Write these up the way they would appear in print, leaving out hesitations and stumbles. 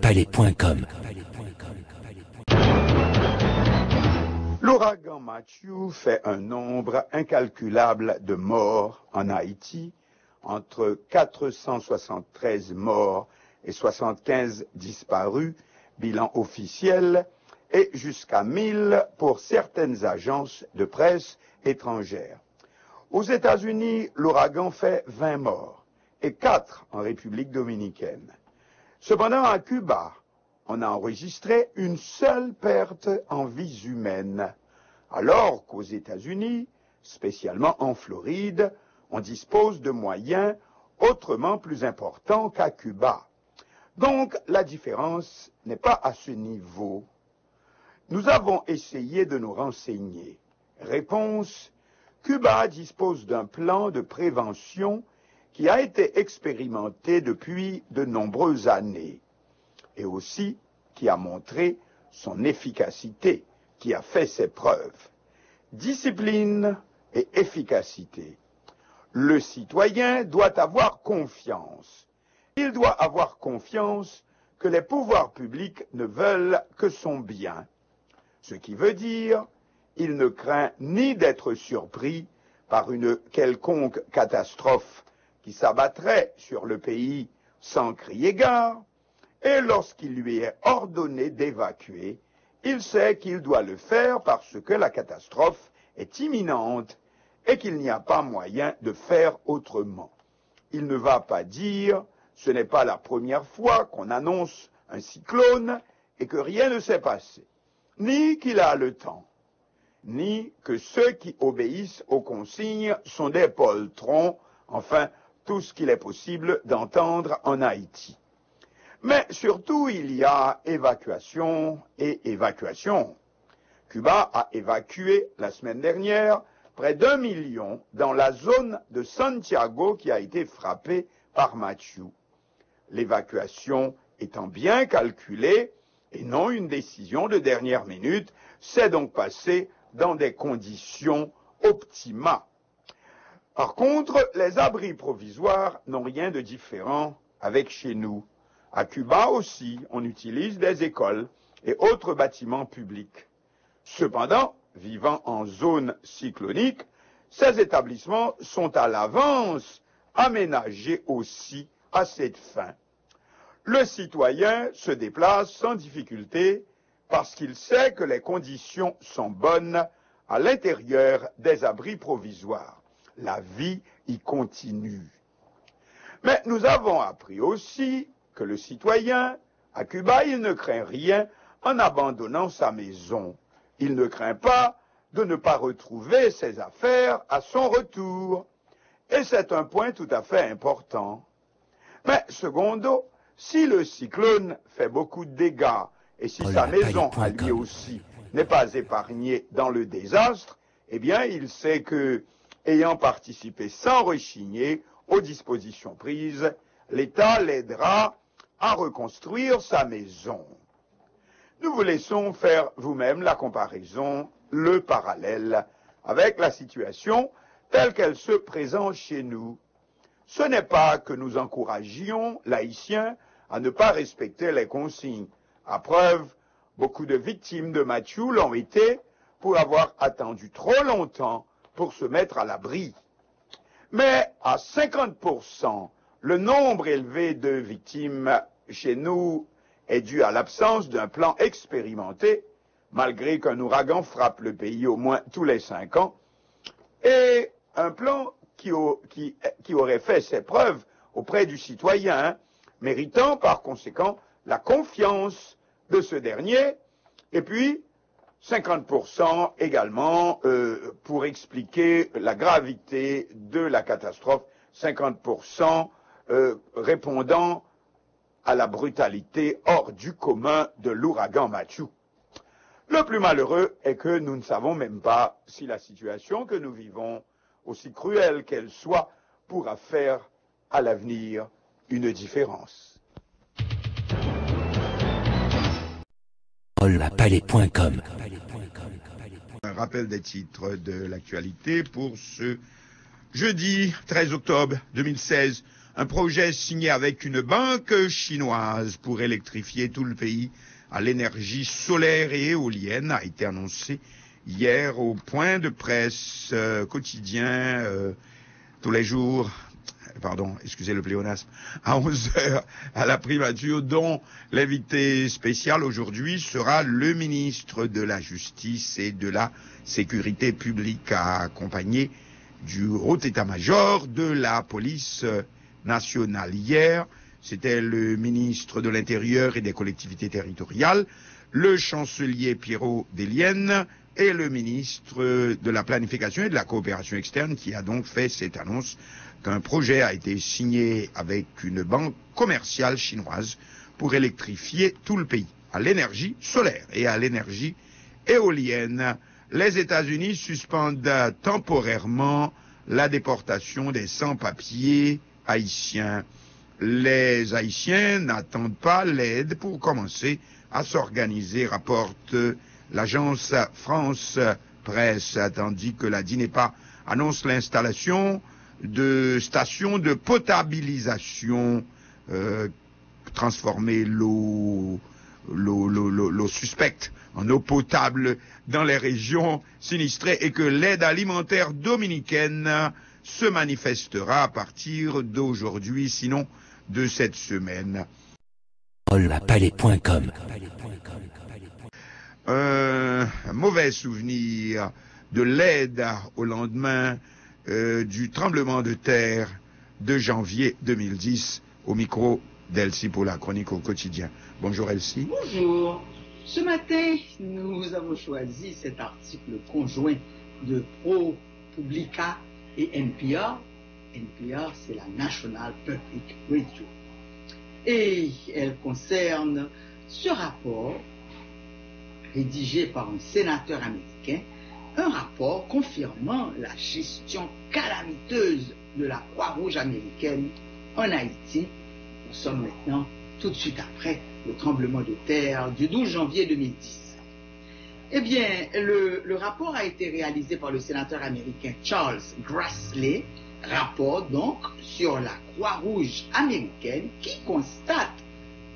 Palais.com. L'ouragan Matthew fait un nombre incalculable de morts en Haïti, entre 473 morts et 75 disparus, bilan officiel, et jusqu'à 1000 pour certaines agences de presse étrangères. Aux États-Unis, l'ouragan fait 20 morts et 4 en République dominicaine. Cependant, à Cuba, on a enregistré une seule perte en vies humaines, alors qu'aux États-Unis, spécialement en Floride, on dispose de moyens autrement plus importants qu'à Cuba. Donc, la différence n'est pas à ce niveau. Nous avons essayé de nous renseigner. Réponse: Cuba dispose d'un plan de prévention qui a été expérimenté depuis de nombreuses années et aussi qui a montré son efficacité, qui a fait ses preuves. Discipline et efficacité. Le citoyen doit avoir confiance. Il doit avoir confiance que les pouvoirs publics ne veulent que son bien. Ce qui veut dire, il ne craint ni d'être surpris par une quelconque catastrophe qui s'abattrait sur le pays sans crier gare, et lorsqu'il lui est ordonné d'évacuer, il sait qu'il doit le faire parce que la catastrophe est imminente et qu'il n'y a pas moyen de faire autrement. Il ne va pas dire « ce n'est pas la première fois qu'on annonce un cyclone et que rien ne s'est passé », ni qu'il a le temps, ni que ceux qui obéissent aux consignes sont des poltrons, enfin tout ce qu'il est possible d'entendre en Haïti. Mais surtout, il y a évacuation et évacuation. Cuba a évacué la semaine dernière près d'1 million dans la zone de Santiago qui a été frappée par Matthew. L'évacuation étant bien calculée et non une décision de dernière minute, s'est donc passée dans des conditions optimales. Par contre, les abris provisoires n'ont rien de différent avec chez nous. À Cuba aussi, on utilise des écoles et autres bâtiments publics. Cependant, vivant en zone cyclonique, ces établissements sont à l'avance aménagés aussi à cette fin. Le citoyen se déplace sans difficulté parce qu'il sait que les conditions sont bonnes à l'intérieur des abris provisoires. La vie y continue. Mais nous avons appris aussi que le citoyen, à Cuba, il ne craint rien en abandonnant sa maison. Il ne craint pas de ne pas retrouver ses affaires à son retour. Et c'est un point tout à fait important. Mais, secondo, si le cyclone fait beaucoup de dégâts et si sa maison à lui aussi n'est pas épargnée dans le désastre, eh bien, il sait que, ayant participé sans rechigner aux dispositions prises, l'État l'aidera à reconstruire sa maison. Nous vous laissons faire vous-même la comparaison, le parallèle avec la situation telle qu'elle se présente chez nous. Ce n'est pas que nous encouragions l'Haïtien à ne pas respecter les consignes. À preuve, beaucoup de victimes de Matthew l'ont été pour avoir attendu trop longtemps pour se mettre à l'abri. Mais à 50%, le nombre élevé de victimes chez nous est dû à l'absence d'un plan expérimenté, malgré qu'un ouragan frappe le pays au moins tous les 5 ans, et un plan qui aurait fait ses preuves auprès du citoyen, méritant par conséquent la confiance de ce dernier, et puis 50% également pour expliquer la gravité de la catastrophe, 50% répondant à la brutalité hors du commun de l'ouragan Matthew. Le plus malheureux est que nous ne savons même pas si la situation que nous vivons, aussi cruelle qu'elle soit, pourra faire à l'avenir une différence. Palais.com. Un rappel des titres de l'actualité pour ce jeudi 13 octobre 2016. Un projet signé avec une banque chinoise pour électrifier tout le pays à l'énergie solaire et éolienne a été annoncé hier au point de presse quotidien tous les jours, excusez le pléonasme, à 11h à la primature, dont l'invité spécial aujourd'hui sera le ministre de la Justice et de la Sécurité publique, accompagné du haut état-major de la police nationale. Hier, c'était le ministre de l'Intérieur et des collectivités territoriales, le chancelier Pierrot Delienne et le ministre de la Planification et de la Coopération externe qui a donc fait cette annonce qu'un projet a été signé avec une banque commerciale chinoise pour électrifier tout le pays à l'énergie solaire et à l'énergie éolienne. Les États-Unis suspendent temporairement la déportation des sans-papiers haïtiens. Les Haïtiens n'attendent pas l'aide pour commencer à s'organiser, rapporte l'agence France Presse, tandis que la DINEPA annonce l'installation de stations de potabilisation, transformer l'eau suspecte en eau potable dans les régions sinistrées, et que l'aide alimentaire dominicaine se manifestera à partir d'aujourd'hui, sinon de cette semaine. Palais.com. Un mauvais souvenir de l'aide au lendemain du tremblement de terre de janvier 2010, au micro d'Elsie pour la chronique au quotidien. Bonjour Elsie. Bonjour. Ce matin, nous avons choisi cet article conjoint de ProPublica et NPR. NPR, c'est la National Public Radio. Et elle concerne ce rapport rédigé par un sénateur américain, un rapport confirmant la gestion calamiteuse de la Croix-Rouge américaine en Haïti. Nous sommes maintenant tout de suite après le tremblement de terre du 12 janvier 2010. Eh bien, le rapport a été réalisé par le sénateur américain Charles Grassley, rapport donc sur la Croix-Rouge américaine qui constate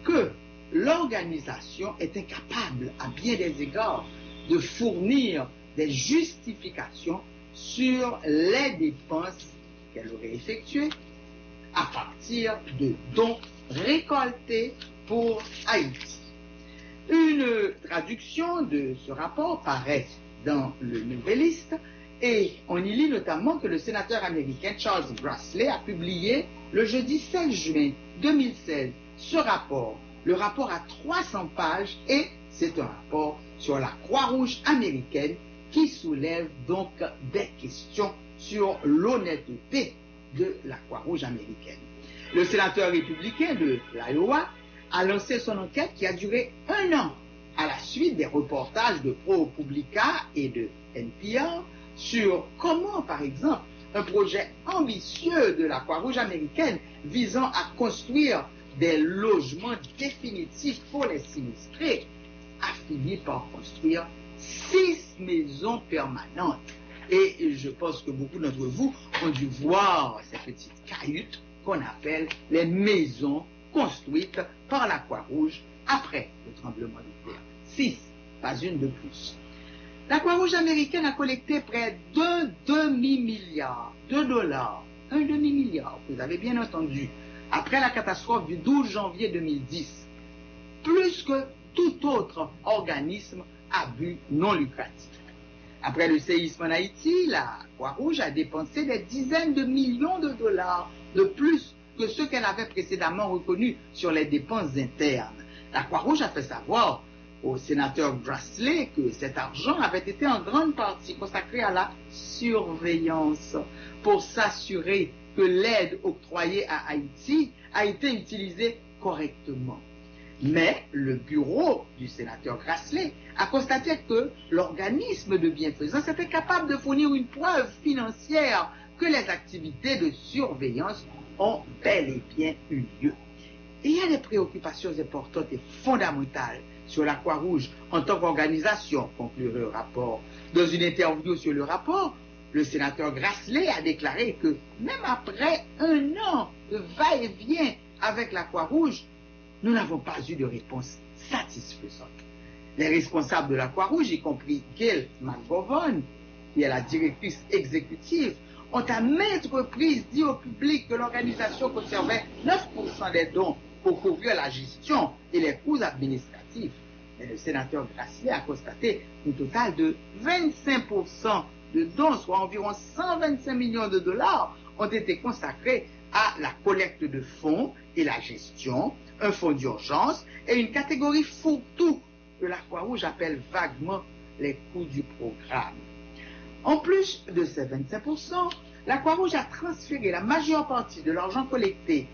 que l'organisation est incapable à bien des égards de fournir des justifications sur les dépenses qu'elle aurait effectuées à partir de dons récoltés pour Haïti. Une traduction de ce rapport paraît dans le Nouvelliste et on y lit notamment que le sénateur américain Charles Grassley a publié le jeudi 16 juin 2016 ce rapport. Le rapport a 300 pages et c'est un rapport sur la Croix-Rouge américaine qui soulève donc des questions sur l'honnêteté de la Croix-Rouge américaine. Le sénateur républicain de l'Iowa a lancé son enquête qui a duré 1 an à la suite des reportages de ProPublica et de NPR sur comment, par exemple, un projet ambitieux de la Croix-Rouge américaine visant à construire des logements définitifs pour les sinistrés a fini par construire 6 maisons permanentes. Et je pense que beaucoup d'entre vous ont dû voir ces petites cahutes qu'on appelle les maisons construites par la Croix-Rouge après le tremblement de terre. 6, pas une de plus. La Croix-Rouge américaine a collecté près d'un demi-milliard de dollars. Un demi-milliard, vous avez bien entendu, après la catastrophe du 12 janvier 2010. Plus que tout autre organisme à but non lucratif. Après le séisme en Haïti, la Croix-Rouge a dépensé des dizaines de millions de dollars de plus que ce qu'elle avait précédemment reconnu sur les dépenses internes. La Croix-Rouge a fait savoir au sénateur Grassley que cet argent avait été en grande partie consacré à la surveillance pour s'assurer que l'aide octroyée à Haïti a été utilisée correctement. Mais le bureau du sénateur Grassley a constaté que l'organisme de bienfaisance était capable de fournir une preuve financière que les activités de surveillance ont bel et bien eu lieu. Et il y a des préoccupations importantes et fondamentales sur la Croix-Rouge en tant qu'organisation, conclut le rapport. Dans une interview sur le rapport, Le sénateur Grassley a déclaré que même après un an de va-et-vient avec la Croix-Rouge, nous n'avons pas eu de réponse satisfaisante. Les responsables de la Croix-Rouge, y compris Gail McGovern, qui est la directrice exécutive, ont à maintes reprises dit au public que l'organisation conservait 9% des dons pour couvrir la gestion et les coûts administratifs. Mais le sénateur Grassley a constaté un total de 25% de dons, soit environ 125 millions de dollars, ont été consacrés à la collecte de fonds et la gestion, un fonds d'urgence et une catégorie fourre-tout que la Croix-Rouge appelle vaguement les coûts du programme. En plus de ces 25%, la Croix-Rouge a transféré la majeure partie de l'argent collecté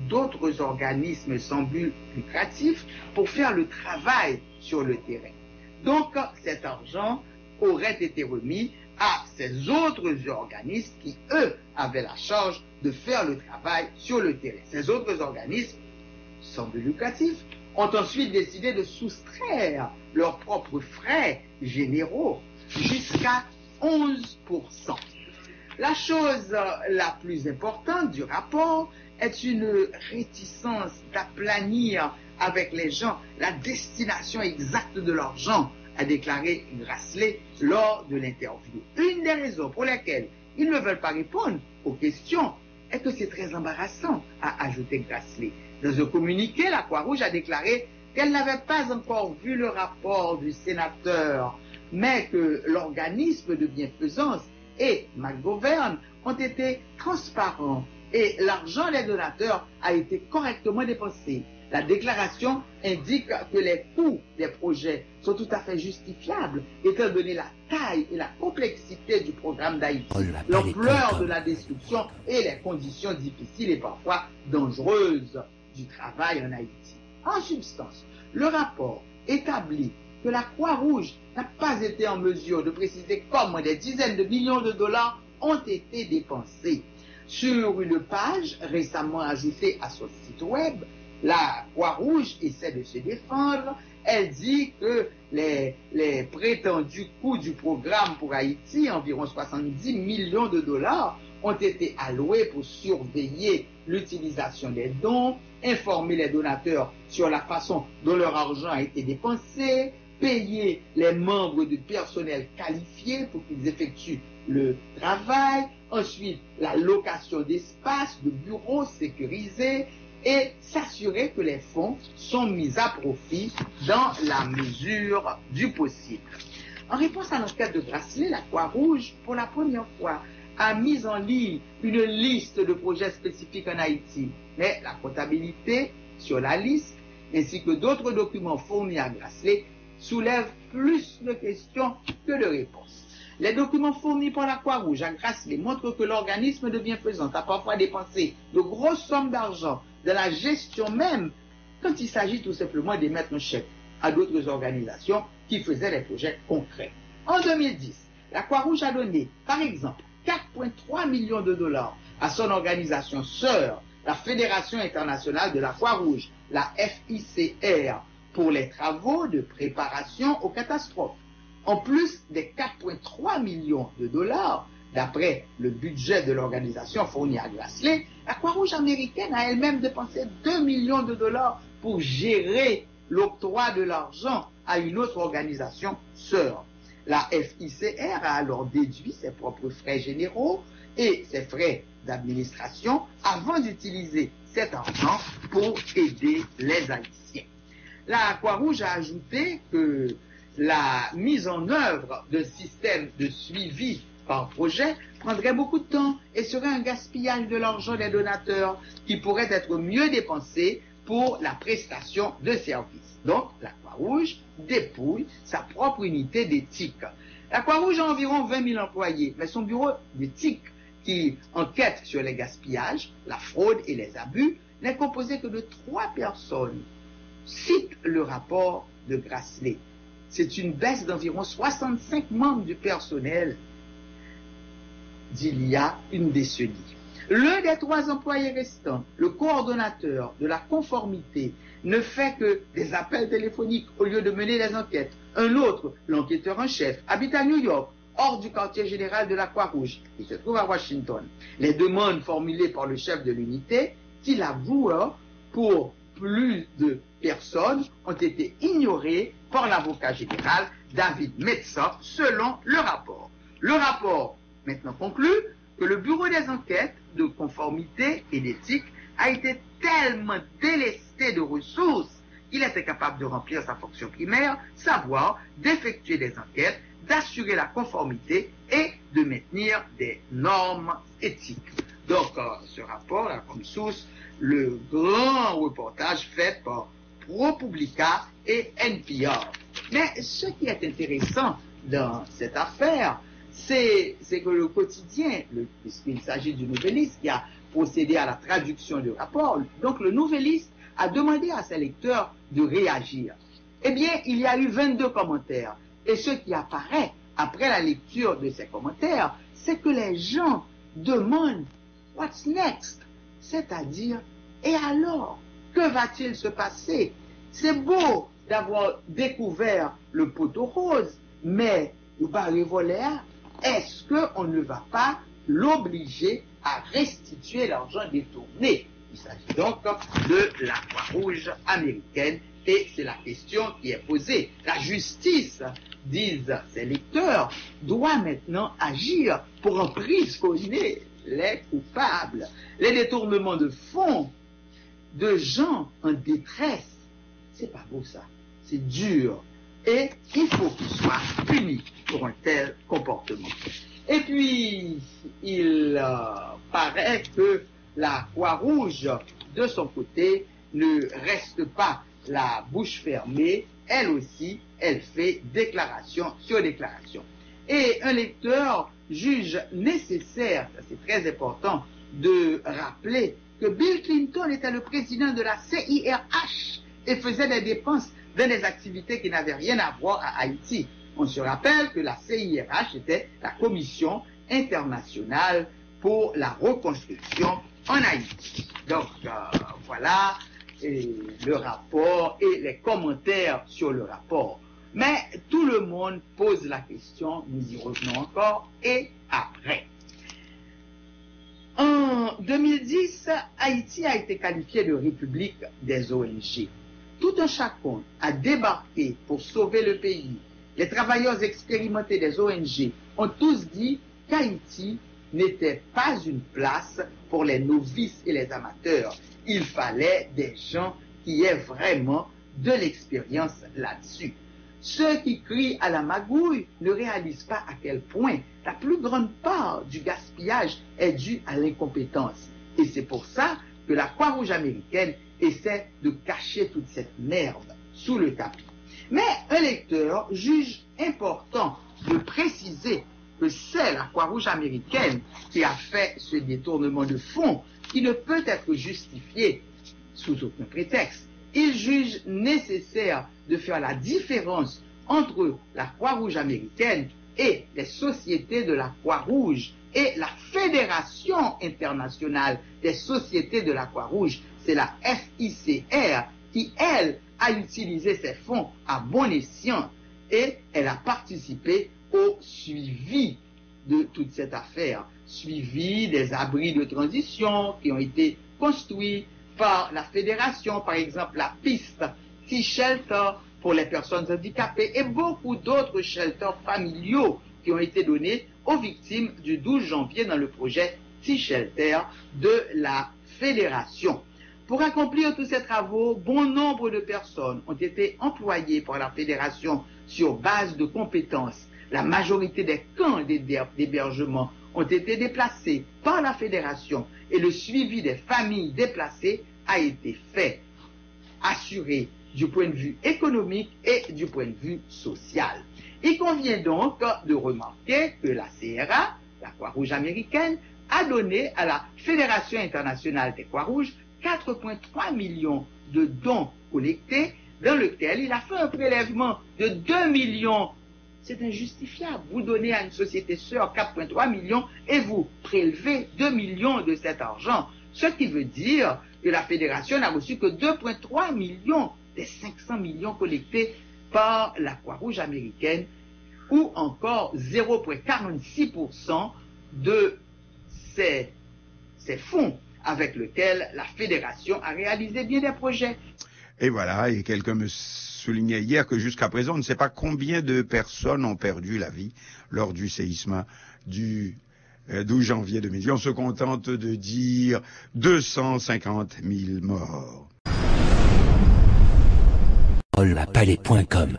d'autres organismes sans but lucratif pour faire le travail sur le terrain. Donc, cet argent aurait été remis à ces autres organismes qui, eux, avaient la charge de faire le travail sur le terrain. Ces autres organismes, sans but lucratif, ont ensuite décidé de soustraire leurs propres frais généraux jusqu'à 11%. La chose la plus importante du rapport est une réticence d'aplanir avec les gens la destination exacte de l'argent, a déclaré Grassley lors de l'interview. Une des raisons pour lesquelles ils ne veulent pas répondre aux questions est que c'est très embarrassant, a ajouté Grassley. Dans un communiqué, la Croix-Rouge a déclaré qu'elle n'avait pas encore vu le rapport du sénateur, mais que l'organisme de bienfaisance et McGovern ont été transparents et l'argent des donateurs a été correctement dépensé. La déclaration indique que les coûts des projets sont tout à fait justifiables, étant donné la taille et la complexité du programme d'Haïti, l'ampleur de la destruction et les conditions difficiles et parfois dangereuses du travail en Haïti. En substance, le rapport établit que la Croix-Rouge n'a pas été en mesure de préciser comment des dizaines de millions de dollars ont été dépensés. Sur une page récemment ajoutée à son site web, la Croix-Rouge essaie de se défendre. Elle dit que les prétendus coûts du programme pour Haïti, environ 70 millions de dollars, ont été alloués pour surveiller l'utilisation des dons, informer les donateurs sur la façon dont leur argent a été dépensé, payer les membres du personnel qualifié pour qu'ils effectuent le travail, ensuite la location d'espaces, de bureaux sécurisés et s'assurer que les fonds sont mis à profit dans la mesure du possible. En réponse à l'enquête de Grassley, la Croix-Rouge, pour la première fois, a mis en ligne une liste de projets spécifiques en Haïti. Mais la comptabilité sur la liste, ainsi que d'autres documents fournis à Grassley, soulèvent plus de questions que de réponses. Les documents fournis par la Croix-Rouge à Grassley montrent que l'organisme de bienfaisance a parfois dépensé de grosses sommes d'argent de la gestion même, quand il s'agit tout simplement d'émettre un chèque à d'autres organisations qui faisaient des projets concrets. En 2010, la Croix-Rouge a donné, par exemple, 4,3 millions de dollars à son organisation sœur, la Fédération internationale de la Croix-Rouge, la FICR, pour les travaux de préparation aux catastrophes. En plus des 4,3 millions de dollars, d'après le budget de l'organisation fourni à Grassley, la Croix-Rouge américaine a elle-même dépensé 2 millions de dollars pour gérer l'octroi de l'argent à une autre organisation sœur. La FICR a alors déduit ses propres frais généraux et ses frais d'administration avant d'utiliser cet argent pour aider les Haïtiens. La Croix-Rouge a ajouté que la mise en œuvre d'un système de suivi par projet prendrait beaucoup de temps et serait un gaspillage de l'argent des donateurs qui pourrait être mieux dépensé pour la prestation de services. Donc, la Croix-Rouge dépouille sa propre unité d'éthique. La Croix-Rouge a environ 20 000 employés, mais son bureau d'éthique qui enquête sur les gaspillages, la fraude et les abus n'est composé que de 3 personnes. Cite le rapport de Grassley. C'est une baisse d'environ 65 membres du personnel d'il y a une décennie. L'un des 3 employés restants, le coordonnateur de la conformité, ne fait que des appels téléphoniques au lieu de mener des enquêtes. Un autre, l'enquêteur en chef, habite à New York, hors du quartier général de la Croix-Rouge, qui se trouve à Washington. Les demandes formulées par le chef de l'unité, qu'il avoue, pour plus de personnes, ont été ignorées par l'avocat général David Metsa, selon le rapport. Le rapport maintenant conclut que le bureau des enquêtes de conformité et d'éthique a été tellement délesté de ressources qu'il était capable de remplir sa fonction primaire, savoir d'effectuer des enquêtes, d'assurer la conformité et de maintenir des normes éthiques. Donc, ce rapport a comme source le grand reportage fait par ProPublica et NPR. Mais ce qui est intéressant dans cette affaire, c'est que le quotidien, puisqu'il s'agit du Nouvelliste qui a procédé à la traduction du rapport, donc le Nouvelliste a demandé à ses lecteurs de réagir. Eh bien, il y a eu 22 commentaires. Et ce qui apparaît après la lecture de ces commentaires, c'est que les gens demandent « What's next ?» C'est-à-dire « Et alors, que va-t-il se passer ?» C'est beau d'avoir découvert le poteau rose, mais le baril volet, est-ce qu'on ne va pas l'obliger à restituer l'argent détourné? Il s'agit donc de la Croix-Rouge américaine et c'est la question qui est posée. La justice, disent ses lecteurs, doit maintenant agir pour emprisonner les coupables. Les détournements de fonds de gens en détresse, c'est pas beau ça, c'est dur. Et il faut qu'ils soient punis pour un tel comportement. Et puis, il paraît que la Croix-Rouge, de son côté, ne reste pas la bouche fermée. Elle aussi, elle fait déclaration sur déclaration. Et un lecteur juge nécessaire, ça c'est très important, de rappeler que Bill Clinton était le président de la CIRH et faisait des dépenses dans des activités qui n'avaient rien à voir à Haïti. On se rappelle que la CIRH était la Commission internationale pour la reconstruction en Haïti. Donc voilà le rapport et les commentaires sur le rapport. Mais tout le monde pose la question, nous y revenons encore, et après. En 2010, Haïti a été qualifiée de république des ONG. Tout un chacun a débarqué pour sauver le pays. Les travailleurs expérimentés des ONG ont tous dit qu'Haïti n'était pas une place pour les novices et les amateurs. Il fallait des gens qui aient vraiment de l'expérience là-dessus. Ceux qui crient à la magouille ne réalisent pas à quel point la plus grande part du gaspillage est due à l'incompétence. Et c'est pour ça que la Croix-Rouge américaine essaie de cacher toute cette merde sous le tapis. Mais un lecteur juge important de préciser que c'est la Croix-Rouge américaine qui a fait ce détournement de fonds qui ne peut être justifié sous aucun prétexte. Il juge nécessaire de faire la différence entre la Croix-Rouge américaine et les sociétés de la Croix-Rouge et la Fédération internationale des sociétés de la Croix-Rouge, c'est la FICR, qui, elle, a utilisé ses fonds à bon escient et elle a participé au suivi de toute cette affaire, suivi des abris de transition qui ont été construits par la fédération, par exemple la piste T-Shelter pour les personnes handicapées et beaucoup d'autres shelters familiaux qui ont été donnés aux victimes du 12 janvier dans le projet T-Shelter de la fédération. Pour accomplir tous ces travaux, bon nombre de personnes ont été employées par la fédération sur base de compétences. La majorité des camps d'hébergement ont été déplacés par la fédération et le suivi des familles déplacées a été fait, assuré du point de vue économique et du point de vue social. Il convient donc de remarquer que la CRA, la Croix-Rouge américaine, a donné à la Fédération internationale des Croix-Rouges 4,3 millions de dons collectés, dans lequel il a fait un prélèvement de 2 millions. C'est injustifiable. Vous donnez à une société sœur 4,3 millions et vous prélevez 2 millions de cet argent. Ce qui veut dire que la fédération n'a reçu que 2,3 millions des 500 millions collectés par la Croix-Rouge américaine ou encore 0,46% de ces fonds avec lesquels la fédération a réalisé bien des projets. Et voilà, et quelqu'un me soulignait hier que jusqu'à présent, on ne sait pas combien de personnes ont perdu la vie lors du séisme du 12 janvier 2010. On se contente de dire 250 000 morts. Palais.com